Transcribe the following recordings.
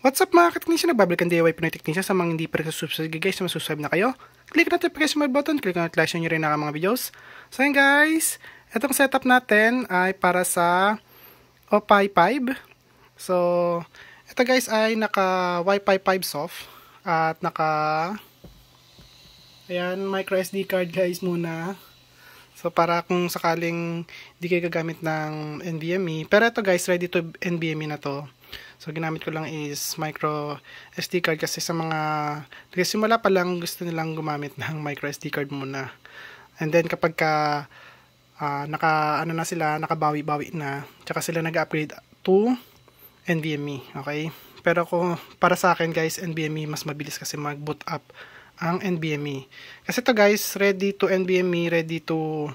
What's up mga ka-technician? Nagbabalik ang DIY Pinoy Technician. Sa mga hindi pa rin subscribe guys, subscribe na kayo. Click na notification button, click na notification nyo rin ang mga videos. So yun guys, itong setup natin ay para sa Opay 5. So, ito guys ay naka Wi-Fi 5 soft at naka ayan, micro SD card guys muna. So para kung sakaling di kayo gagamit ng NVMe. Pero ito guys, ready to NVMe na to. So ginamit ko lang is micro SD card kasi sa mga simula pa lang gusto nilang gumamit ng micro SD card muna. And then kapag ka nakabawi-bawi na, tsaka sila nag-upgrade to NVMe, okay? Pero para sa akin guys, NVMe mas mabilis kasi mag-boot up ang NVMe. Kasi to guys, ready to NVMe, ready to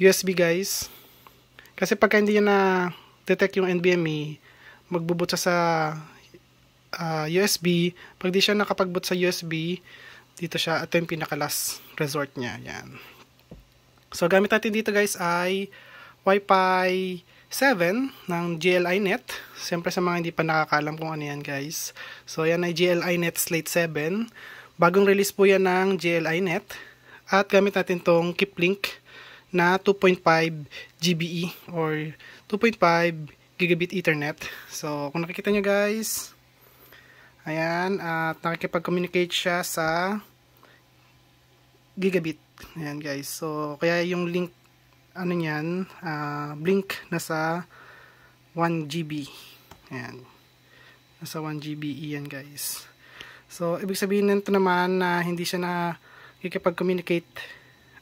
USB guys. Kasi pagka hindi na detect yung NVMe, magbuboot sa USB. Pag di siya nakapag-boot sa USB, dito siya, ito yung pinaka-last resort niya. Yan. So, gamit natin dito guys ay Wi-Fi 7 ng GLINet. Siyempre sa mga hindi pa nakakalam kung ano yan guys. So, yan ay GLINet Slate 7. Bagong release po yan ng GLINet. At gamit natin tong Kiplink na 2.5 GBE or 2.5 gigabit ethernet. So, kung nakikita nyo guys, ayan, at nakikipag-communicate siya sa gigabit. Ayan guys. So, kaya yung link, ano nyan, blink nasa 1 GB. Ayan. Nasa 1 GBE yan guys. So, ibig sabihin nito naman na hindi siya nakikipag-communicate.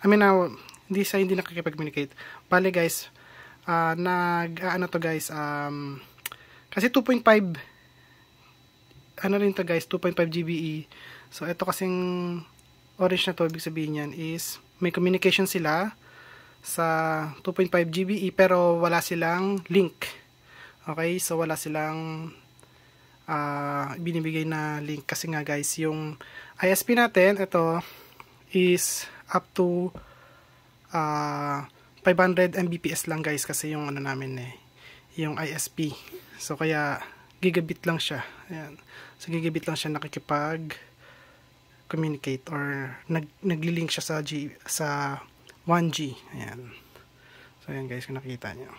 Hindi nakikipag-communicate. Bale guys, kasi 2.5 ano rin to guys, 2.5 GBE. So ito kasing orange na to, ibig sabihin yan is may communication sila sa 2.5 GBE pero wala silang link. Okay, so wala silang binibigay na link kasi nga guys, yung ISP natin, ito is up to 500 Mbps lang guys kasi yung ano namin yung ISP. So kaya gigabit lang siya. Ayan. So gigabit lang siya nakikipag communicate or nagli-link siya sa 1G. Ayan. So ayan guys, kung nakita niyo.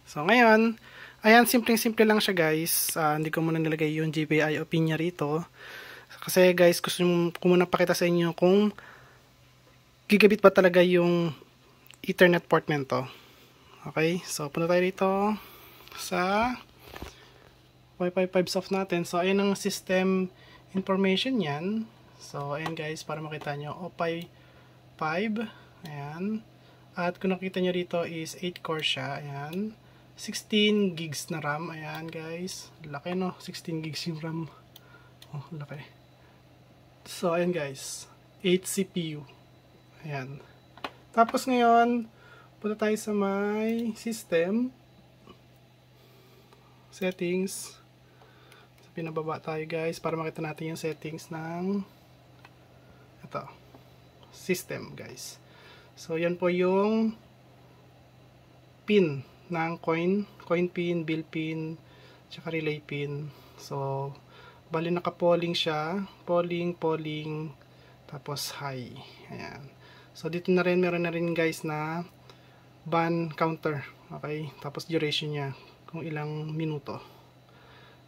So ngayon, ayan, simpleng-simple lang siya guys. Hindi ko muna nilagay yung GPIO pin niya rito. Kasi guys, gusto ko muna pakita sa inyo kung gigabit ba talaga yung Ethernet port nito. Okay, so punta tayo dito sa Wi-Fi 5 soft natin. So ayan ang system information yan. So ayan guys, para makita nyo, Opay 5. Ayan. At kung nakita nyo dito is 8 core siya. Ayan. 16 gigs na RAM. Ayan guys. Laki no? 16 gigs yung RAM. Oh, laki. So ayan guys. 8 CPU. Ayan. Tapos ngayon, punta tayo sa my system settings. So, pinababa tayo guys para makita natin yung settings ng ito, system guys. So yan po yung pin ng coin pin, bill pin, tsaka relay pin. So bali naka-polling siya, polling, tapos high. Ayan. So dito na rin, meron na rin guys na ban counter. Okay, tapos duration niya kung ilang minuto.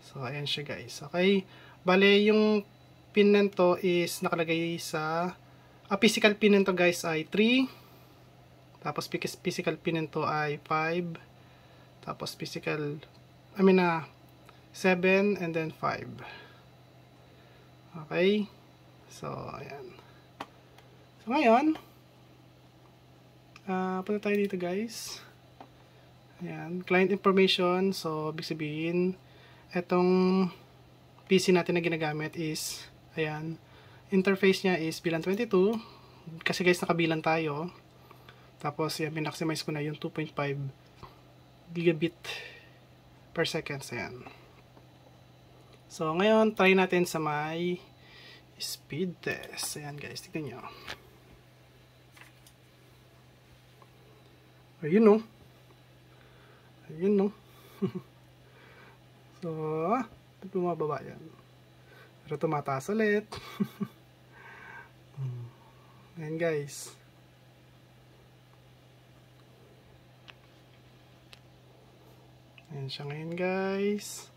So ayan siya guys. Okay, bale yung pin nito is nakalagay sa physical pin nito guys ay 3, tapos physical pin nito ay 5, tapos 7 and then 5. Okay, so ayan. So ngayon, punta tayo dito guys. Ayan, client information. So ibig sabihin, etong PC natin na ginagamit is, ayan, interface niya is bilang 22 kasi guys nakabilang tayo. Tapos yan, minaximize ko na yung 2.5 gigabit per second. Ayan. So ngayon, try natin sa my speed test. Ayan guys, tignan nyo. Ayun no. So, bumababa yan. Pero tumataas ulit. Ayan guys. Ayan siya ngayon guys.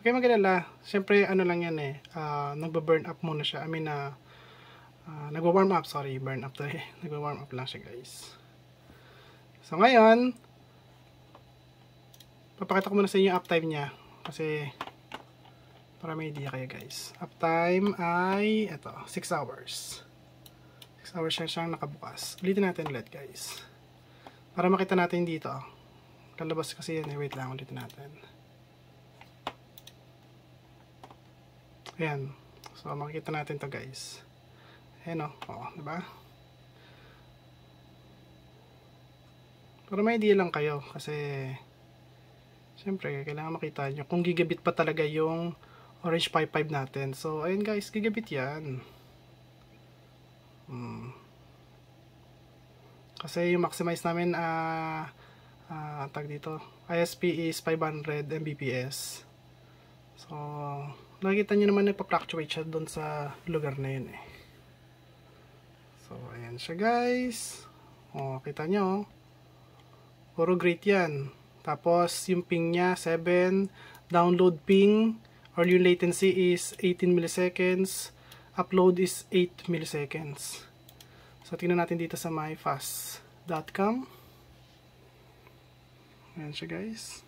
Okay, magalala. Siyempre, ano lang yan eh. Nagba-burn up muna siya. I mean, nagwa-warm up. Sorry, burn up to eh. Nagwa-warm up lang siya guys. So, ngayon, papakita ko muna sa inyo yung uptime niya. Kasi, para may idea kayo guys. Uptime ay, ito, 6 hours. 6 hours siya siyang nakabukas. Ulitin natin ulit guys. Para makita natin dito. Kalabas kasi yan eh. Wait lang, ulitin natin. Ayan. So, makikita natin to guys. Ayan o. Oo, diba? Para may idea lang kayo. Kasi, syempre, kailangan makita nyo kung gigabit pa talaga yung Orange Pi 5 natin. So, ayun guys, gigabit yan. Kasi yung maximize namin, tag dito, ISP is 500 Mbps. So, nakikita nyo naman nagpa-fluctuate siya doon sa lugar na yun eh. So, ayan siya guys. O, kita nyo. Puro great yan. Tapos, yung ping niya, 7. Download ping, or yung latency is 18 milliseconds. Upload is 8 milliseconds. So, tingnan natin dito sa myfast.com. Ayan siya guys.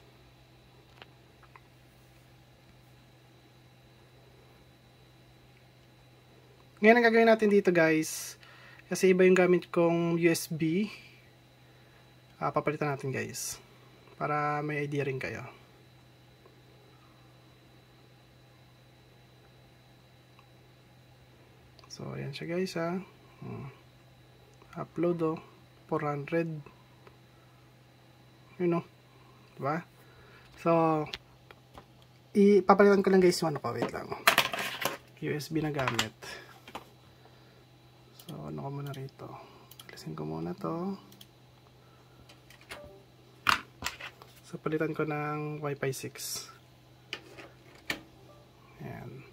Ngayon ang gagawin natin dito guys, kasi iba yung gamit kong USB, papalitan natin guys, para may idea rin kayo. So ayan siya guys ha. Upload 400, you know, diba? So ipapalitan ko lang guys yung ano ko, wait lang, USB na gamit. So, ano ko muna rito? Alisin ko muna to. So, palitan ko ng Wi-Fi 6. Ayan.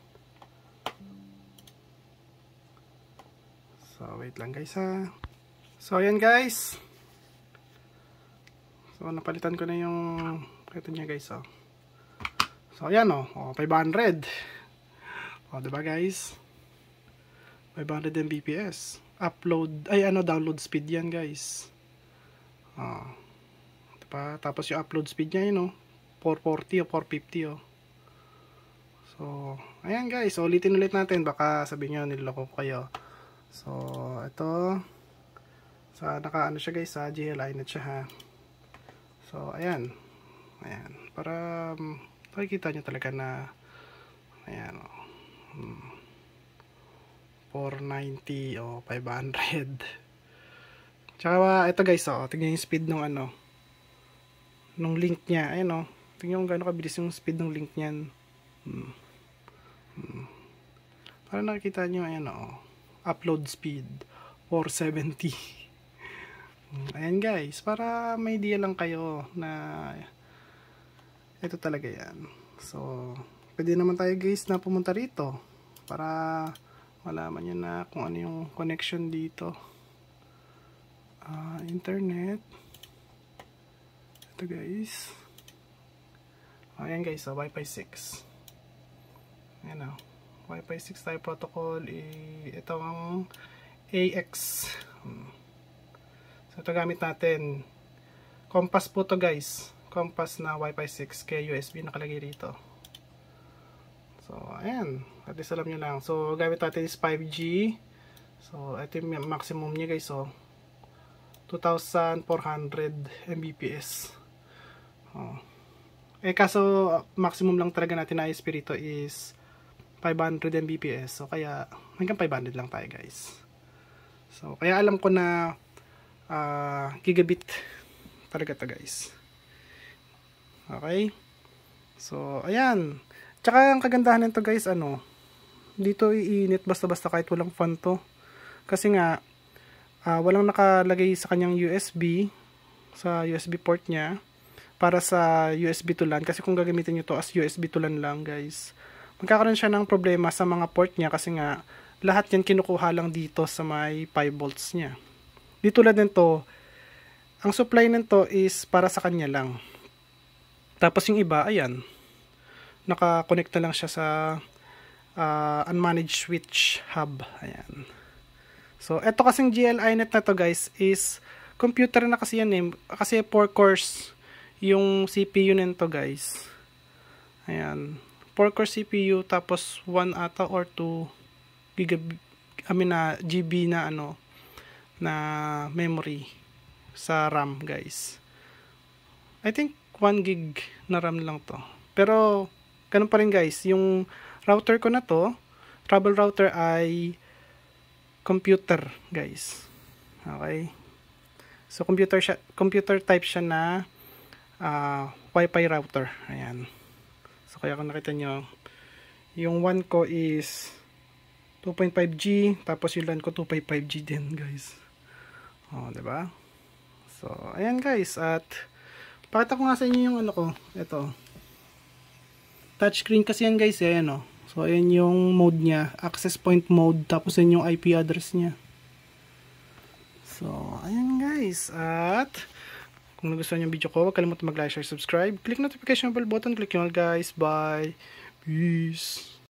So, wait lang guys ha. So, ayan guys. So, napalitan ko na yung ito niya guys. So, ayan o. 500. O, diba guys? 500 Mbps. Upload, download speed yan guys. Diba? Tapos yung upload speed niya yun 440 o 450 So, ayan guys. So, ulitin ulit natin. Baka sabihin nyo, niloloko ko kayo. So, ito. Naka-ano siya guys, sa GLI net siya ha. So, ayan. Ayan. Para makikita nyo talaga na ayan 490 o 500. Tsaka ito guys, tingnan yung speed ng nung link niya. Ayan tingnan kung gaano kabilis yung speed ng link niyan. Para nakikita nyo, ayan upload speed 470. Ayan guys, para may idea lang kayo na ito talaga yan. So, pwede naman tayo guys na pumunta rito para malaman nyo na kung ano yung connection dito. Internet. Ito guys. Ayan guys, Wi-Fi 6. Ayan Wi-Fi 6 type protocol. Ito ang AX. So ito gamit natin. Compass po to guys. Compass na Wi-Fi 6 kaya USB nakalagay rito. So ayan. At least alam nyo lang. So gamit natin is 5G. So ito yung maximum niya guys. 2,400 Mbps. Kaso maximum lang talaga natin na ISP rito is 500 Mbps. So kaya hanggang 500 lang tayo guys. So kaya alam ko na gigabit talaga to guys. Okay. So ayan. Tsaka ang kagandahan nito guys, dito iinit basta-basta kahit walang fan to. Kasi nga, walang nakalagay sa kanyang USB, sa USB port niya. para sa USB to LAN. Kasi kung gagamitin nyo to as USB to LAN lang guys, magkakaroon siya ng problema sa mga port niya kasi nga lahat yan kinukuha lang dito sa may 5 volts niya. Di tulad nito, ang supply nito is para sa kanya lang. Tapos yung iba, ayan, naka-connect na lang siya sa unmanaged switch hub. Ayan. So, eto kasing GLINet na to guys is computer na kasi yan eh. Kasi 4 cores yung CPU nito guys. Ayan. 4 core CPU tapos 1 ata or 2 GB na na memory sa RAM guys. I think 1 gig na RAM lang to. Pero ganun pa rin guys, yung router ko na to, trouble router ay computer guys. Okay? So computer type siya na Wi-Fi router. Ayan. So kaya kung nakita nyo, yung 1 ko is 2.5G, tapos yung LAN ko 2.5G din guys. Oh, 'di ba? So, ayan guys, at pakita ko nga sa inyo yung ko, ito. Touchscreen kasi yan guys, ayan oh. So, ayan yung mode niya, access point mode, tapos ayan yung IP address niya. So, ayan guys, at kung nagustuhan yung video ko, huwag kalimutan mag-like, share, subscribe, click notification bell button, click nyo all guys, bye, peace.